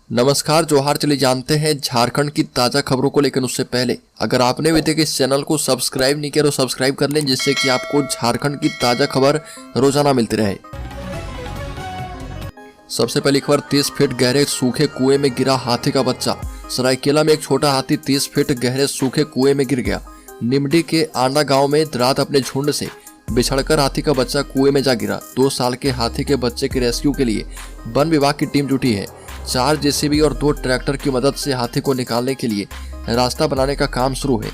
नमस्कार जोहार। चलिए जानते हैं झारखंड की ताज़ा खबरों को, लेकिन उससे पहले अगर आपने अभी तक इस चैनल को सब्सक्राइब नहीं किया तो सब्सक्राइब कर लें, जिससे कि आपको झारखंड की ताज़ा खबर रोजाना मिलती रहे। सबसे पहली खबर, 30 फीट गहरे सूखे कुएं में गिरा हाथी का बच्चा। सरायकेला में एक छोटा हाथी 30 फीट गहरे सूखे कुएं में गिर गया। निमडी के आंडा गांव में रात अपने झुंड से बिछड़कर हाथी का बच्चा कुएं में जा गिरा। 2 साल के हाथी के बच्चे के रेस्क्यू के लिए वन विभाग की टीम जुटी है। 4 जेसीबी और 2 ट्रैक्टर की मदद से हाथी को निकालने के लिए रास्ता बनाने का काम शुरू है।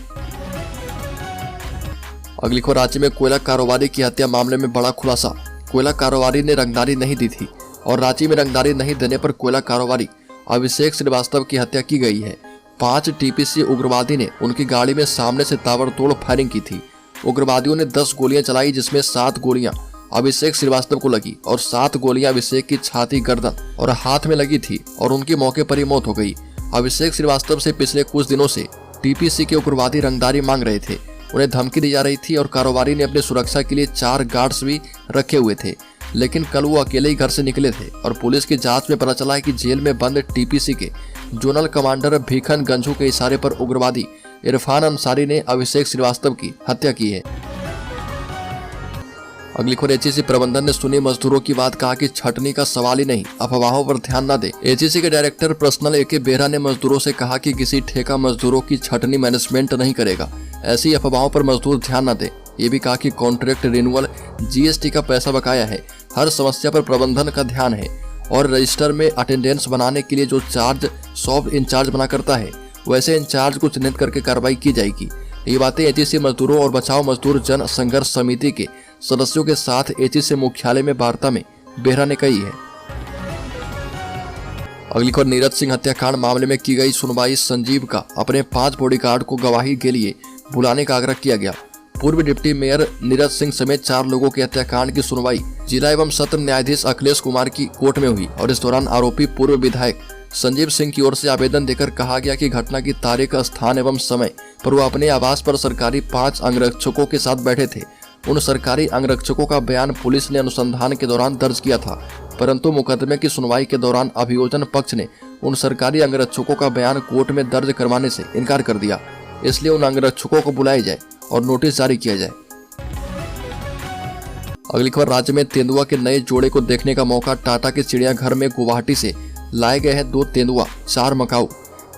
अगली खबर, राज्य में कोयला कारोबारी की हत्या मामले में बड़ा खुलासा। कोयला कारोबारी ने रंगदारी नहीं दी थी और रांची में रंगदारी नहीं देने पर कोयला कारोबारी अभिषेक श्रीवास्तव की हत्या की गई है। 5 टीपीसी उग्रवादी ने उनकी गाड़ी में सामने से ताबड़तोड़ फायरिंग की थी। उग्रवादियों ने 10 गोलियां चलाई, जिसमें 7 गोलियां अभिषेक श्रीवास्तव को लगी और 7 गोलियां अभिषेक की छाती, गर्दन और हाथ में लगी थी और उनकी मौके पर ही मौत हो गई। अभिषेक श्रीवास्तव से पिछले कुछ दिनों से टीपीसी के उग्रवादी रंगदारी मांग रहे थे। उन्हें धमकी दी जा रही थी और कारोबारी ने अपनी सुरक्षा के लिए 4 गार्ड्स भी रखे हुए थे, लेकिन कल वो अकेले ही घर से निकले थे और पुलिस की जांच में पता चला है कि जेल में बंद टीपीसी के जोनल कमांडर भीखन गंझू के इशारे पर उग्रवादी इरफान अंसारी ने अभिषेक श्रीवास्तव की हत्या की है। अगली खबर, एचईसी प्रबंधन ने सुनी मजदूरों की बात, कहा कि छटनी का सवाल ही नहीं, अफवाहों पर ध्यान न दे। एचईसी के डायरेक्टर पर्सनल एके बेहरा ने मजदूरों से कहा कि किसी ठेका मजदूरों की छटनी मैनेजमेंट नहीं करेगा। ऐसी अफवाहों पर मजदूर ध्यान न दे। ये भी कहा कि कॉन्ट्रैक्ट रिन्यूअल, जीएसटी का पैसा बकाया है, हर समस्या पर प्रबंधन का ध्यान है और रजिस्टर में अटेंडेंस बनाने के लिए जो चार्ज सॉफ्ट इंचार्ज बना करता है, वैसे इंचार्ज को चिन्हित करके कार्रवाई की जाएगी। ये बातें एचईसी मजदूरों और बचाओ मजदूर जन संघर्ष समिति के सदस्यों के साथ एचईसी मुख्यालय में वार्ता में बेहरा ने कही है। अगली खबर, नीरज सिंह हत्याकांड मामले में की गई सुनवाई। संजीव का अपने 5 बॉडीगार्ड को गवाही के लिए बुलाने का आग्रह किया गया। पूर्व डिप्टी मेयर नीरज सिंह समेत 4 लोगों के हत्याकांड की सुनवाई जिला एवं सत्र न्यायाधीश अखिलेश कुमार की कोर्ट में हुई और इस दौरान आरोपी पूर्व विधायक संजीव सिंह की ओर से आवेदन देकर कहा गया कि घटना की तारीख, स्थान एवं समय पर वो अपने आवास पर सरकारी 5 अंगरक्षकों के साथ बैठे थे। उन सरकारी अंगरक्षकों का बयान पुलिस ने अनुसंधान के दौरान दर्ज किया था, परंतु मुकदमे की सुनवाई के दौरान अभियोजन पक्ष ने उन सरकारी अंगरक्षकों का बयान कोर्ट में दर्ज करवाने से इनकार कर दिया। इसलिए उन अंगरक्षकों को बुलाया जाए और नोटिस जारी किया जाए। अगली खबर, राज्य में तेंदुआ के नए जोड़े को देखने का मौका। टाटा के चिड़ियाघर में गुवाहाटी से लाए गए हैं 2 तेंदुआ, 4 Macau.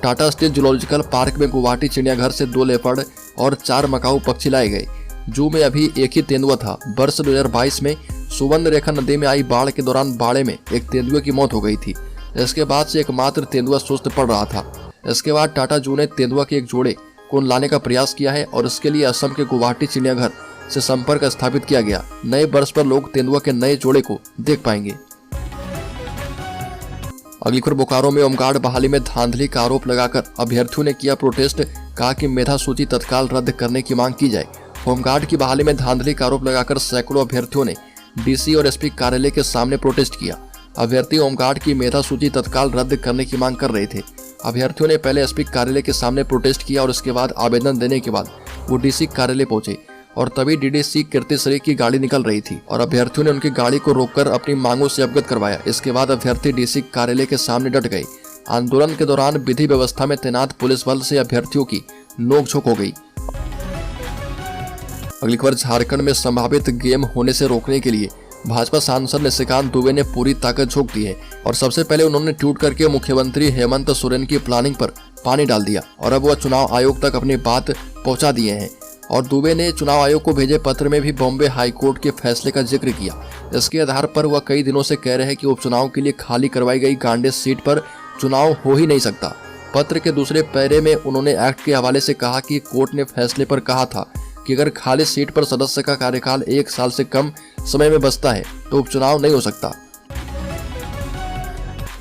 Tata steel zoological park में गुवाहाटी चिड़ियाघर से 2 लेपर्ड और 4 मकाऊ पक्षी लाए गए। जू में अभी एक ही तेंदुआ था। वर्ष 2022 में सुवर्ण रेखा नदी में आई बाढ़ के दौरान बाड़े में एक तेंदुए की मौत हो गई थी। इसके बाद से एकमात्र तेंदुआ सुस्त पड़ रहा था। इसके बाद टाटा जू ने तेंदुआ के एक जोड़े को लाने का प्रयास किया है और इसके लिए असम के गुवाहाटी चिड़ियाघर से संपर्क स्थापित किया गया। नए वर्ष पर लोग तेंदुआ के नए जोड़े को देख पाएंगे। अगली खबर, बोकारो में होमगार्ड बहाली में धांधली का आरोप लगाकर अभ्यर्थियों ने किया प्रोटेस्ट। कहा कि मेधा सूची तत्काल रद्द करने की मांग की जाए। होमगार्ड की बहाली में धांधली का आरोप लगाकर सैकड़ों अभ्यर्थियों ने डीसी और एसपी कार्यालय के सामने प्रोटेस्ट किया। अभ्यर्थी होमगार्ड की मेधा सूची तत्काल रद्द करने की मांग कर रहे थे। अभ्यर्थियों ने पहले एसपी कार्यालय के सामने प्रोटेस्ट किया और इसके बाद आवेदन देने के बाद वो डीसी कार्यालय पहुंचे और तभी डीडीसी कीर्तिश्री की गाड़ी निकल रही थी और अभ्यर्थियों ने उनकी गाड़ी को रोककर अपनी मांगों से अवगत करवाया। इसके बाद अभ्यर्थी डीसी कार्यालय के सामने डट गए। आंदोलन के दौरान विधि व्यवस्था में तैनात पुलिस बल से अभ्यर्थियों की नोकझोंक हो गई। अगली खबर, झारखंड में संभावित गेम होने से रोकने के लिए भाजपा सांसद निशिकांत दुबे ने पूरी ताकत झोंक दी है और सबसे पहले उन्होंने ट्वीट करके मुख्यमंत्री हेमंत सोरेन की प्लानिंग पर पानी डाल दिया और अब वह चुनाव आयोग तक अपनी बात पहुंचा दिए हैं। और दुबे ने चुनाव आयोग को भेजे पत्र में भी बॉम्बे हाईकोर्ट के फैसले का जिक्र किया। इसके आधार पर वह कई दिनों से कह रहे हैं कि उपचुनाव के लिए खाली करवाई गई गांडेय सीट पर चुनाव हो ही नहीं सकता। पत्र के दूसरे पैरे में उन्होंने एक्ट के हवाले से कहा कि कोर्ट ने फैसले पर कहा था कि अगर खाली सीट पर सदस्य का कार्यकाल 1 साल से कम समय में बचता है तो उपचुनाव नहीं हो सकता।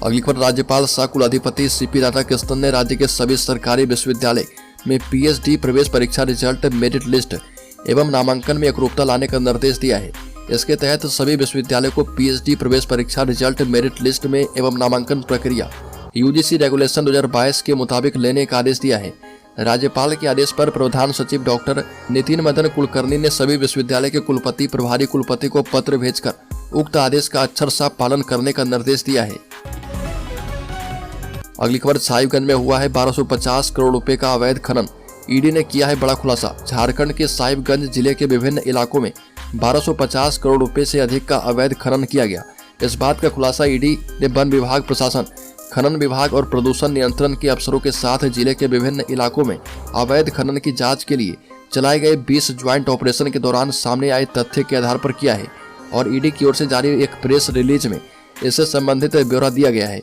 अगली खबर, राज्यपाल सह कुलाधिपति सीपी राधाकृष्णन ने राज्य के सभी सरकारी विश्वविद्यालय में पीएचडी प्रवेश परीक्षा रिजल्ट, मेरिट लिस्ट एवं नामांकन में एकरूपता लाने का निर्देश दिया है। इसके तहत सभी विश्वविद्यालयों को पीएचडी प्रवेश परीक्षा रिजल्ट, मेरिट लिस्ट में एवं नामांकन प्रक्रिया यूजीसी रेगुलेशन 2022 के मुताबिक लेने का आदेश दिया है। राज्यपाल के आदेश पर प्रधान सचिव डॉक्टर नितिन मदन कुलकर्णी ने सभी विश्वविद्यालय के कुलपति, प्रभारी कुलपति को पत्र भेजकर उक्त आदेश का अक्षरशः पालन करने का निर्देश दिया है। अगली खबर, साहिबगंज में हुआ है 1250 करोड़ रुपए का अवैध खनन, ईडी ने किया है बड़ा खुलासा। झारखंड के साहिबगंज जिले के विभिन्न इलाकों में 1250 करोड़ रुपए से अधिक का अवैध खनन किया गया। इस बात का खुलासा ईडी ने वन विभाग, प्रशासन, खनन विभाग और प्रदूषण नियंत्रण के अफसरों के साथ जिले के विभिन्न इलाकों में अवैध खनन की जांच के लिए चलाए गए 20 ज्वाइंट ऑपरेशन के दौरान सामने आए तथ्य के आधार पर किया है और ईडी की ओर से जारी एक प्रेस रिलीज में इससे संबंधित ब्यौरा दिया गया है।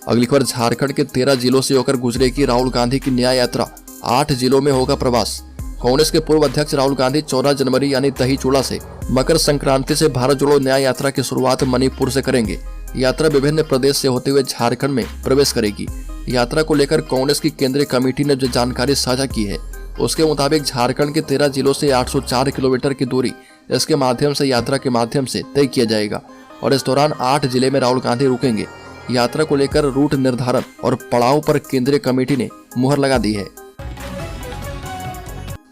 अगली खबर, झारखंड के 13 जिलों से होकर गुजरेगी राहुल गांधी की न्याय यात्रा, 8 जिलों में होगा प्रवास। कांग्रेस के पूर्व अध्यक्ष राहुल गांधी 14 जनवरी यानी दही चूड़ा से मकर संक्रांति से भारत जोड़ो न्याय यात्रा की शुरुआत मणिपुर से करेंगे। यात्रा विभिन्न प्रदेश से होते हुए झारखंड में प्रवेश करेगी। यात्रा को लेकर कांग्रेस की केंद्रीय कमेटी ने जो जानकारी साझा की है उसके मुताबिक झारखंड के 13 जिलों से 804 किलोमीटर की दूरी इसके माध्यम से यात्रा के माध्यम से तय किया जाएगा और इस दौरान 8 जिले में राहुल गांधी रुकेंगे। यात्रा को लेकर रूट निर्धारण और पड़ाव पर केंद्रीय कमेटी ने मुहर लगा दी है।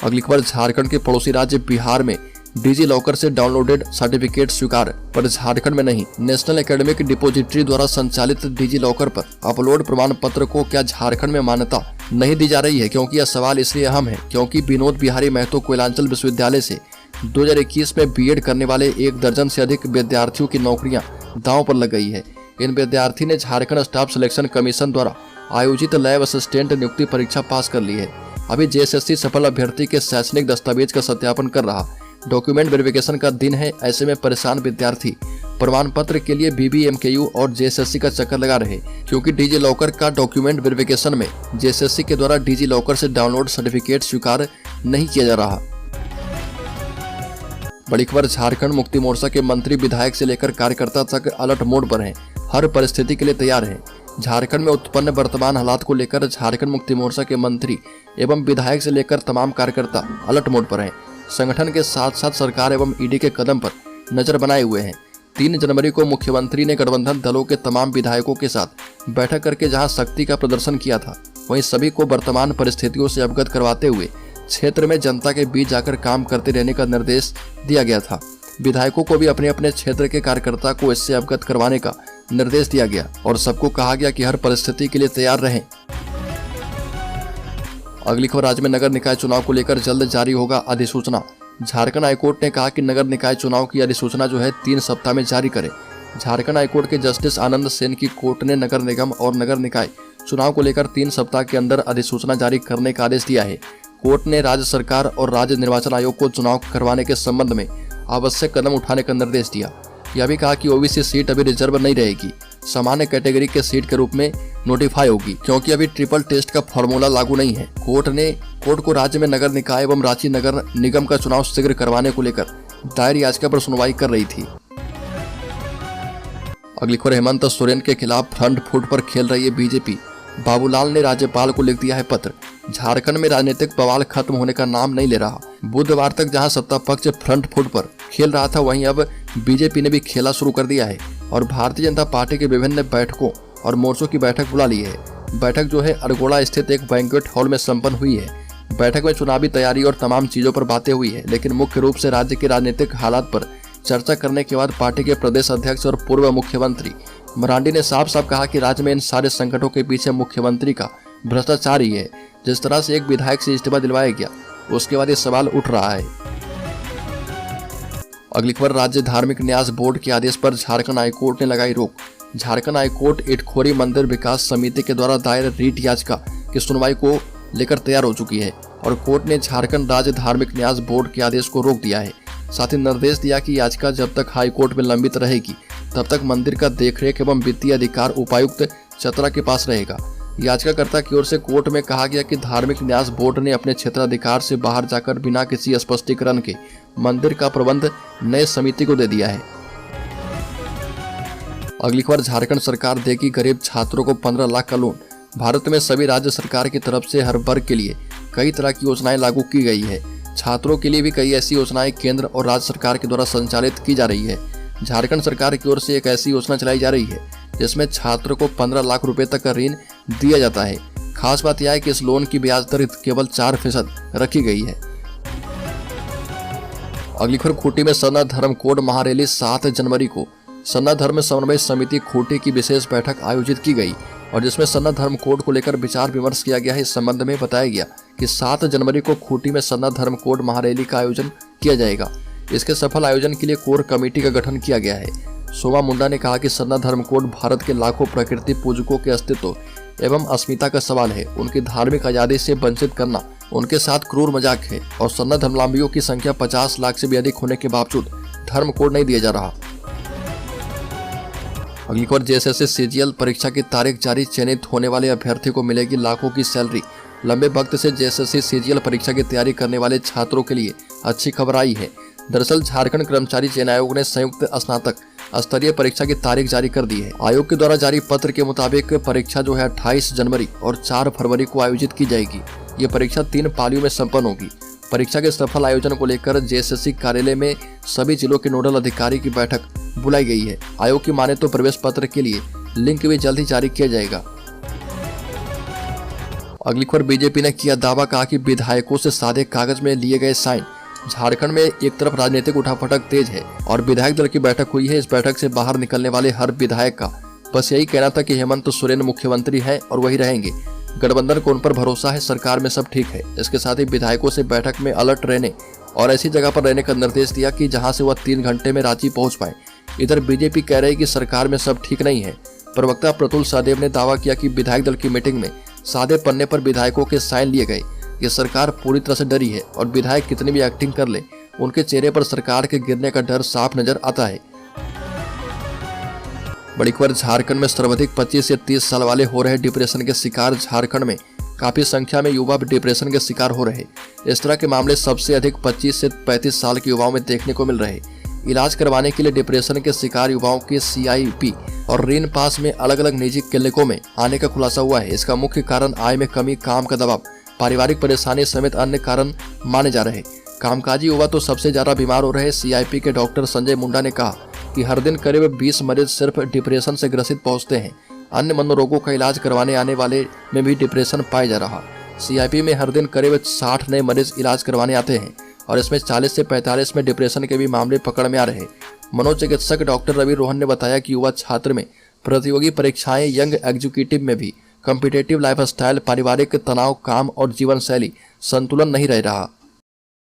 अगली खबर, झारखंड के पड़ोसी राज्य बिहार में डिजी लॉकर से डाउनलोडेड सर्टिफिकेट स्वीकार, पर झारखंड में नहीं। नेशनल एकेडमिक डिपोजिटरी द्वारा संचालित डिजी लॉकर पर अपलोड प्रमाण पत्र को क्या झारखंड में मान्यता नहीं दी जा रही है? क्योंकि यह सवाल इसलिए अहम है क्योंकि विनोद बिहारी महतो कोयलांचल विश्वविद्यालय से 2021 में बीएड करने वाले 1 दर्जन से अधिक विद्यार्थियों की नौकरियां दांव पर लग गई है। इन विद्यार्थी ने झारखंड स्टाफ सिलेक्शन कमीशन द्वारा आयोजित लैब असिस्टेंट नियुक्ति परीक्षा पास कर ली है। अभी जेएसएससी सफल अभ्यर्थी के शैक्षणिक दस्तावेज का सत्यापन कर रहा। डॉक्यूमेंट वेरिफिकेशन का दिन है, ऐसे में परेशान विद्यार्थी प्रमाण पत्र के लिए बीबीएमकेयू और जेएसएससी का चक्कर लगा रहे क्योंकि डिजी लॉकर का डॉक्यूमेंट वेरिफिकेशन में जेएसएससी के द्वारा डिजी लॉकर से डाउनलोड सर्टिफिकेट स्वीकार नहीं किया जा रहा। बड़ी खबर, झारखंड मुक्ति मोर्चा के मंत्री विधायक से लेकर कार्यकर्ता तक अलर्ट मोड पर हैं, हर परिस्थिति के लिए तैयार हैं। झारखंड में उत्पन्न वर्तमान हालात को लेकर झारखंड मुक्ति मोर्चा के मंत्री एवं विधायक से लेकर तमाम कार्यकर्ता अलर्ट मोड पर हैं। संगठन के साथ साथ सरकार एवं ईडी के कदम पर नजर बनाए हुए हैं। 3 जनवरी को मुख्यमंत्री ने गठबंधन दलों के तमाम विधायकों के साथ बैठक करके जहां शक्ति का प्रदर्शन किया था, वहीं सभी को वर्तमान परिस्थितियों से अवगत करवाते हुए क्षेत्र में जनता के बीच जाकर काम करते रहने का निर्देश दिया गया था। विधायकों को भी अपने अपने क्षेत्र के कार्यकर्ता को इससे अवगत करवाने का निर्देश दिया गया और सबको कहा गया कि हर परिस्थिति के लिए तैयार रहें। अगली खबर, राज्य में नगर निकाय चुनाव को लेकर जल्द जारी होगा अधिसूचना। झारखंड हाईकोर्ट ने कहा कि नगर निकाय चुनाव की अधिसूचना जो है 3 सप्ताह में जारी करे। झारखंड हाईकोर्ट के जस्टिस आनंद सेन की कोर्ट ने नगर निगम और नगर निकाय चुनाव को लेकर 3 सप्ताह के अंदर अधिसूचना जारी करने का आदेश दिया है। कोर्ट ने राज्य सरकार और राज्य निर्वाचन आयोग को चुनाव करवाने के संबंध में आवश्यक कदम उठाने का निर्देश दिया। यह भी कहा कि ओबीसी सीट अभी रिजर्व नहीं रहेगी, सामान्य कैटेगरी के सीट के रूप में नोटिफाई होगी क्योंकि अभी ट्रिपल टेस्ट का फॉर्मूला लागू नहीं है। कोर्ट को राज्य में नगर निकाय एवं रांची नगर निगम का चुनाव शीघ्र करवाने को लेकर दायर याचिका पर सुनवाई कर रही थी। अगली खबर, हेमंत सोरेन के खिलाफ फ्रंट फुट पर खेल रही है बीजेपी। बाबूलाल ने राज्यपाल को लिख दिया है पत्र। झारखंड में राजनीतिक बवाल खत्म होने का नाम नहीं ले रहा। बुधवार तक जहां सत्ता पक्ष फ्रंट फुट पर खेल रहा था, वहीं अब बीजेपी ने भी खेला शुरू कर दिया है और भारतीय जनता पार्टी के विभिन्न बैठकों और मोर्चों की बैठक बुला ली है। बैठक जो है अरगोड़ा स्थित एक बैंक्वेट हॉल में संपन्न हुई है। बैठक में चुनावी तैयारी और तमाम चीजों पर बातें हुई है, लेकिन मुख्य रूप से राज्य के राजनीतिक हालात पर चर्चा करने के बाद पार्टी के प्रदेश अध्यक्ष और पूर्व मुख्यमंत्री मरांडी ने साफ साफ कहा कि राज्य में इन सारे संकटों के पीछे मुख्यमंत्री का भ्रष्टाचार ही है। जिस तरह से एक विधायक से इस्तीफा दिलवाया गया, उसके बाद ये सवाल उठ रहा है। अगली खबर, राज्य धार्मिक न्यास बोर्ड के आदेश पर झारखंड हाईकोर्ट ने लगाई रोक। झारखंड हाईकोर्ट इटखोरी मंदिर विकास समिति के द्वारा दायर रीट याचिका की सुनवाई को लेकर तैयार हो चुकी है और कोर्ट ने झारखंड राज्य धार्मिक न्यास बोर्ड के आदेश को रोक दिया है। साथ ही निर्देश दिया कि याचिका जब तक हाईकोर्ट में लंबित रहेगी तब तक मंदिर का देखरेख एवं वित्तीय अधिकार उपायुक्त चतरा के पास रहेगा। याचिकाकर्ता की ओर से कोर्ट में कहा गया कि धार्मिक न्यास बोर्ड ने अपने क्षेत्राधिकार से बाहर जाकर बिना किसी स्पष्टीकरण के मंदिर का प्रबंध नए समिति को दे दिया है। अगली खबर, झारखंड सरकार देगी गरीब छात्रों को 15 लाख का लोन। भारत में सभी राज्य सरकार की तरफ से हर वर्ग के लिए कई तरह की योजनाएं लागू की गई है। छात्रों के लिए भी कई ऐसी योजनाएं केंद्र और राज्य सरकार के द्वारा संचालित की जा रही है। झारखंड सरकार की ओर से एक ऐसी योजना चलाई जा रही है जिसमें छात्र को 15 लाख रुपए तक का ऋण दिया जाता है। खास बात यह है कि इस लोन की ब्याज दर केवल 4% रखी गई है। अगली खबर, खूंटी में सरना धर्म कोड महारैली 7 जनवरी को सन्ना धर्म समन्वय समिति खूंटी की विशेष बैठक आयोजित की गई और जिसमें सन्ना धर्म कोड को लेकर विचार विमर्श किया गया है। इस संबंध में बताया गया कि 7 जनवरी को खूंटी में सन्ना धर्म कोड महारैली का आयोजन किया जाएगा। इसके सफल आयोजन के लिए कोर कमेटी का गठन किया गया है। सोमा मुंडा ने कहा कि सन्ना धर्म कोड भारत के लाखों प्रकृति पूजकों के अस्तित्व एवं अस्मिता का सवाल है। उनकी धार्मिक आजादी से वंचित करना उनके साथ क्रूर मजाक है और सन्ना धर्मावलंबियों की संख्या 50 लाख से भी अधिक होने के बावजूद धर्म कोड नहीं दिया जा रहा। अगली खबर, जेएसएससी सीजीएल परीक्षा की तारीख जारी, चयनित होने वाले अभ्यर्थी को मिलेगी लाखों की सैलरी। लंबे वक्त से जेएसएससी सीजीएल परीक्षा की तैयारी करने वाले छात्रों के लिए अच्छी खबर आई है। दरअसल झारखंड कर्मचारी चयन आयोग ने संयुक्त स्नातक स्तरीय परीक्षा की तारीख जारी कर दी है। आयोग के द्वारा जारी पत्र के मुताबिक परीक्षा जो है 28 जनवरी और 4 फरवरी को आयोजित की जाएगी। ये परीक्षा 3 पालियों में संपन्न होगी। परीक्षा के सफल आयोजन को लेकर जेएसएससी कार्यालय में सभी जिलों के नोडल अधिकारी की बैठक बुलाई गई है। आयोग की माने तो प्रवेश पत्र के लिए लिंक भी जल्द ही जारी किया जाएगा। अगली खबर, बीजेपी ने किया दावा, कहा कि विधायकों से सादे कागज में लिए गए साइन। झारखंड में एक तरफ राजनीतिक उठापटक तेज है और विधायक दल की बैठक हुई है। इस बैठक से बाहर निकलने वाले हर विधायक का बस यही कहना था कि हेमंत सोरेन मुख्यमंत्री है और वही रहेंगे। गठबंधन को उन पर भरोसा है, सरकार में सब ठीक है। इसके साथ ही विधायकों से बैठक में अलर्ट रहने और ऐसी जगह पर रहने का निर्देश दिया कि जहां से वह 3 घंटे में रांची पहुंच पाए। इधर बीजेपी कह रही कि सरकार में सब ठीक नहीं है। प्रवक्ता प्रतुल सहदेव ने दावा किया कि विधायक दल की मीटिंग में सादे पन्ने पर विधायकों के साइन लिए गए। ये सरकार पूरी तरह से डरी है और विधायक कितनी भी एक्टिंग कर ले, उनके चेहरे पर सरकार के गिरने का डर साफ नजर आता है। बड़ी खबर, झारखंड में सर्वाधिक 25 से 30 साल वाले हो रहे डिप्रेशन के शिकार। झारखंड में काफी संख्या में युवा डिप्रेशन के शिकार हो रहे। इस तरह के मामले सबसे अधिक 25 से 35 साल के युवाओं में देखने को मिल रहे। इलाज करवाने के लिए डिप्रेशन के शिकार युवाओं के CIP और ऋण पास में अलग अलग निजी क्लिनिकों में आने का खुलासा हुआ है। इसका मुख्य कारण आय में कमी, काम का दबाव, पारिवारिक परेशानी समेत अन्य कारण माने जा रहे। कामकाजी युवा तो सबसे ज्यादा बीमार हो रहे। CIP के डॉक्टर संजय मुंडा ने कहा कि हर दिन करीब 20 मरीज सिर्फ डिप्रेशन से ग्रसित पहुंचते हैं। अन्य मनोरोगों का इलाज करवाने आने वाले में भी डिप्रेशन पाया जा रहा। CIP में हर दिन करीब 60 नए मरीज इलाज करवाने आते हैं और इसमें 40 से 45 में डिप्रेशन के भी मामले पकड़ में आ रहे। मनोचिकित्सक डॉक्टर रवि रोहन ने बताया कि युवा छात्र में प्रतियोगी परीक्षाएं, यंग एग्जीक्यूटिव में भी कॉम्पिटिटिव लाइफस्टाइल, पारिवारिक तनाव, काम और जीवन शैली संतुलन नहीं रह रहा।